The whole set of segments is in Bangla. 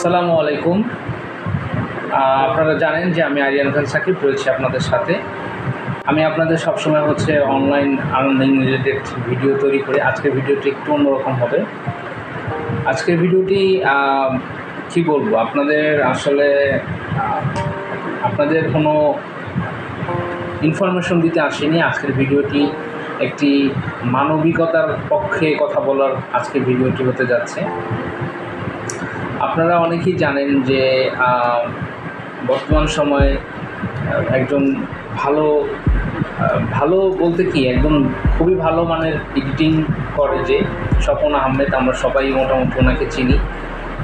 আসসালামু আলাইকুম। আপনারা জানেন যে আমি FREELANCER সাকিব রয়েছি আপনাদের সাথে। আমি আপনাদের সবসময় অনলাইন আর্নিং রিলেটেড ভিডিও তৈরি করি। আজকের ভিডিওটি একটু অন্যরকম হবে। আজকের ভিডিওটি কি বলবো, আপনাদের আসলে আপনাদের কোনো ইনফরমেশন দিতে আসেনি। আজকের ভিডিওটি একটি মানবিকতার পক্ষে কথা বলার আজকের ভিডিওটি হতে যাচ্ছে। আপনারা অনেকেই জানেন যে বর্তমান সময়ে একজন ভালো বলতে কি একজন খুবই ভালো মানের এডিটিং করে যে স্বপন আহমেদ, আমরা সবাই মোটামুটি ওনাকে চিনি।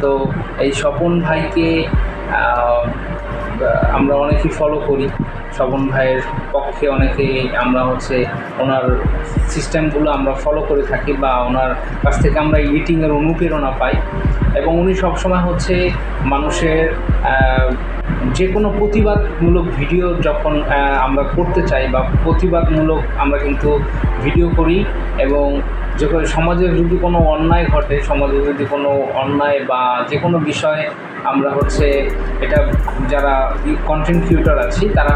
তো এই স্বপন ভাইকে আমরা অনেকেই ফলো করি। স্বপন ভাইয়ের পক্ষে অনেকেই আমরা ওনার সিস্টেমগুলো আমরা ফলো করে থাকি বা ওনার কাছ থেকে আমরা এডিটিংয়ের অনুপ্রেরণা পাই। এবং উনি সবসময় মানুষের যে কোনো প্রতিবাদমূলক ভিডিও যখন আমরা করতে চাই বা প্রতিবাদমূলক আমরা কিন্তু ভিডিও করি, এবং যখন সমাজে যদি কোনো অন্যায় ঘটে, সমাজে যদি কোনো অন্যায় বা যে কোনো বিষয়ে আমরা এটা যারা কন্টেন্ট ক্রিয়েটর আছি তারা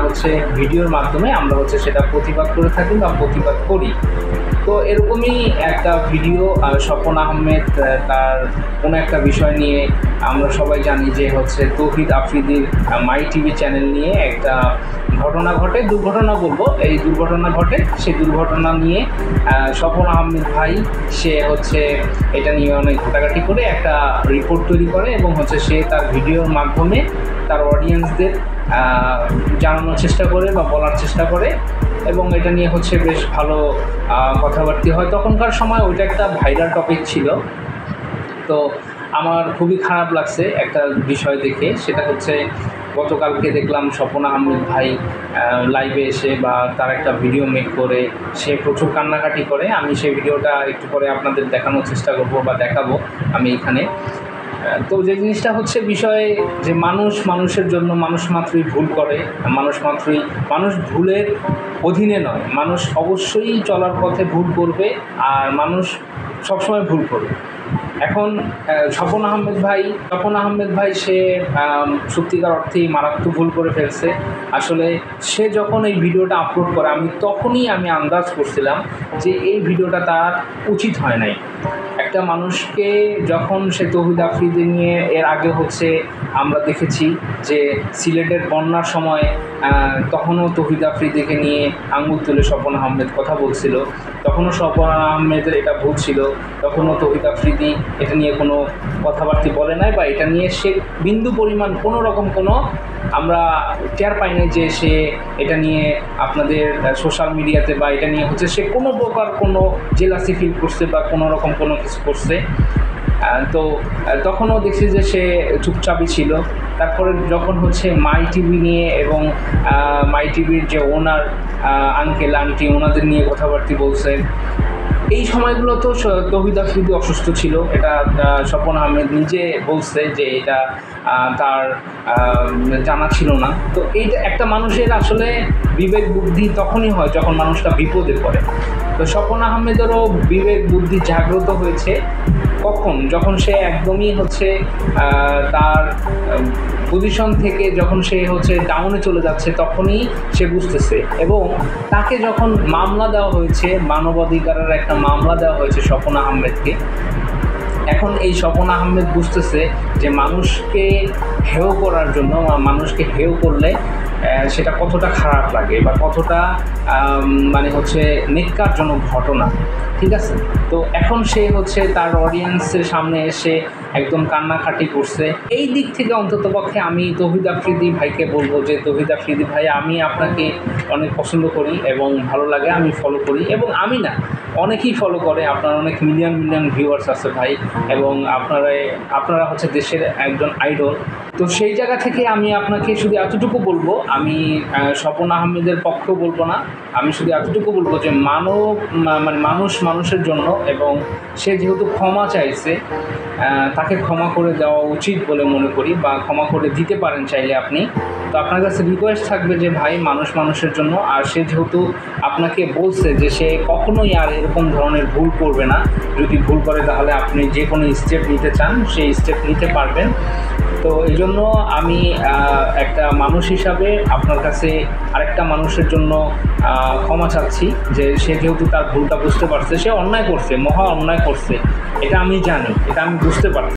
ভিডিওর মাধ্যমে আমরা সেটা প্রতিবাদ করে থাকি বা প্রতিবাদ করি। তো এরকমই একটা ভিডিও স্বপন আহমেদ তার কোনো একটা বিষয় নিয়ে, আমরা সবাই জানি যে তৌহিদ আফ্রিদির মাই টিভি চ্যানেল নিয়ে একটা ঘটনা ঘটে, দুর্ঘটনা বলবো, এই দুর্ঘটনা ঘটে। সেই দুর্ঘটনা নিয়ে স্বপন আহমেদ ভাই সে এটা নিয়ে অনেক ঘাটাঘাটি করে একটা রিপোর্ট তৈরি করে এবং সে তার ভিডিওর মাধ্যমে তার অডিয়েন্সদের জানানোর চেষ্টা করে বা বলার চেষ্টা করে, এবং এটা নিয়ে বেশ ভালো কথাবার্তা হয়। তখনকার সময় ওইটা একটা ভাইরাল টপিক ছিল। তো আমার খুবই খারাপ লাগছে একটা বিষয় দেখে, সেটা গতকালকে দেখলাম স্বপন আহমেদ ভাই লাইভে এসে বা তার একটা ভিডিও মেক করে সে প্রচুর কান্নাকাটি করে। আমি সেই ভিডিওটা একটু পরে আপনাদের দেখানোর চেষ্টা করব বা দেখাবো আমি এখানে। তো যে জিনিসটা বিষয় যে মানুষের জন্য মানুষ মাত্রই ভুল করে, মানুষ ভুলের অধীনে নয়, মানুষ অবশ্যই চলার পথে ভুল করবে আর মানুষ সবসময় ভুল করবে। এখন স্বপন আহমেদ ভাই সে সত্যিকার অর্থেই মারাত্মক ভুল করে ফেলছে। আসলে সে যখন এই ভিডিওটা আপলোড করে তখনই আমি আন্দাজ করছিলাম যে এই ভিডিওটা তার উচিত হয় নাই। একটা মানুষকে যখন সে তৌহিদ আফ্রিদি নিয়ে এর আগে আমরা দেখেছি যে সিলেটের বন্যার সময় তখনও তৌহিদ আফ্রিদিকে নিয়ে আঙুল তুলে স্বপন আহমেদ কথা বলছিল, তখনও স্বপন আহমেদের এটা ভুল ছিল, তখনও তৌহিদ আফ্রিদি এটা নিয়ে কোনো কথাবার্তা বলে নাই বা এটা নিয়ে সে বিন্দু পরিমাণ কোনো রকম আমরা টের পাই নাই যে সে এটা নিয়ে আপনাদের সোশ্যাল মিডিয়াতে বা এটা নিয়ে সে কোনো প্রকার কোনো জেলাসি ফিল করছে বা কোনো রকম কোনো কিছু করছে। তো তখনও দেখছি যে সে চুপচাপই ছিল। তারপরে যখন মাই টিভি নিয়ে এবং মাই টিভির যে ওনার আঙ্কেল আন্টি ওনাদের নিয়ে কথাবার্তা বলছে, এই সময়গুলো তো তৌহিদ আফ্রিদি অসুস্থ ছিল, এটা স্বপন আহমেদ নিজে বলছে যে এটা তার জানা ছিল না। তো এইটা একটা মানুষের আসলে বিবেক বুদ্ধি তখনই হয় যখন মানুষটা বিপদে পড়ে। তো স্বপন আহমেদেরও বিবেক বুদ্ধি জাগ্রত হয়েছে কখন, যখন সে একদমই তার পজিশন থেকে যখন সে ডাউনে চলে যাচ্ছে, তখনই সে বুঝতেছে। এবং তাকে যখন মামলা দেওয়া হয়েছে, মানবাধিকারের একটা মামলা দেওয়া হয়েছে স্বপন আহমেদকে, এখন এই স্বপন আহমেদ বুঝতেছে যে মানুষকে হেয় করার জন্য বা মানুষকে হেয় করলে সেটা কতটা খারাপ লাগে বা কতটা নেক্কারজনক ঘটনা। ঠিক আছে, তো এখন সে তার অডিয়েন্সের সামনে এসে একদম কান্নাকাটি করছে। এই দিক থেকে অন্ততপক্ষে আমি তৌহিদ আফ্রিদি ভাইকে বলবো যে তৌহিদ আফ্রিদি ভাই, আমি আপনাকে অনেক পছন্দ করি এবং ভালো লাগে, আমি ফলো করি এবং আমি না অনেকেই ফলো করে, আপনার অনেক মিলিয়ন ভিউয়ার্স আছে ভাই, এবং আপনারা দেশের একজন আইডল। তো সেই জায়গা থেকে আমি আপনাকে শুধু এতটুকু বলবো, আমি স্বপন আহমেদের পক্ষেও বলবো না, আমি শুধু এতটুকু বলবো যে মানুষের জন্য, এবং সে যেহেতু ক্ষমা চাইছে তাকে ক্ষমা করে দেওয়া উচিত বলে মনে করি, বা ক্ষমা করে দিতে পারেন চাইলে আপনি। তো আপনার কাছে রিকোয়েস্ট থাকবে যে ভাই মানুষের জন্য, আর সে যেহেতু আপনাকে বলছে যে সে কখনোই আর এরকম ধরনের ভুল করবে না, যদি ভুল করে তাহলে আপনি যে কোনো স্টেপ নিতে চান সেই স্টেপ নিতে পারবেন। তো এই জন্য আমি একটা মানুষ হিসাবে আপনার কাছে আরেকটা মানুষের জন্য ক্ষমা চাচ্ছি, যে সে যেহেতু তার ভুলটা বুঝতে পারছে, সে অন্যায় করছে, মহা অন্যায় করছে, এটা আমি জানি, এটা আমি বুঝতে পারছি।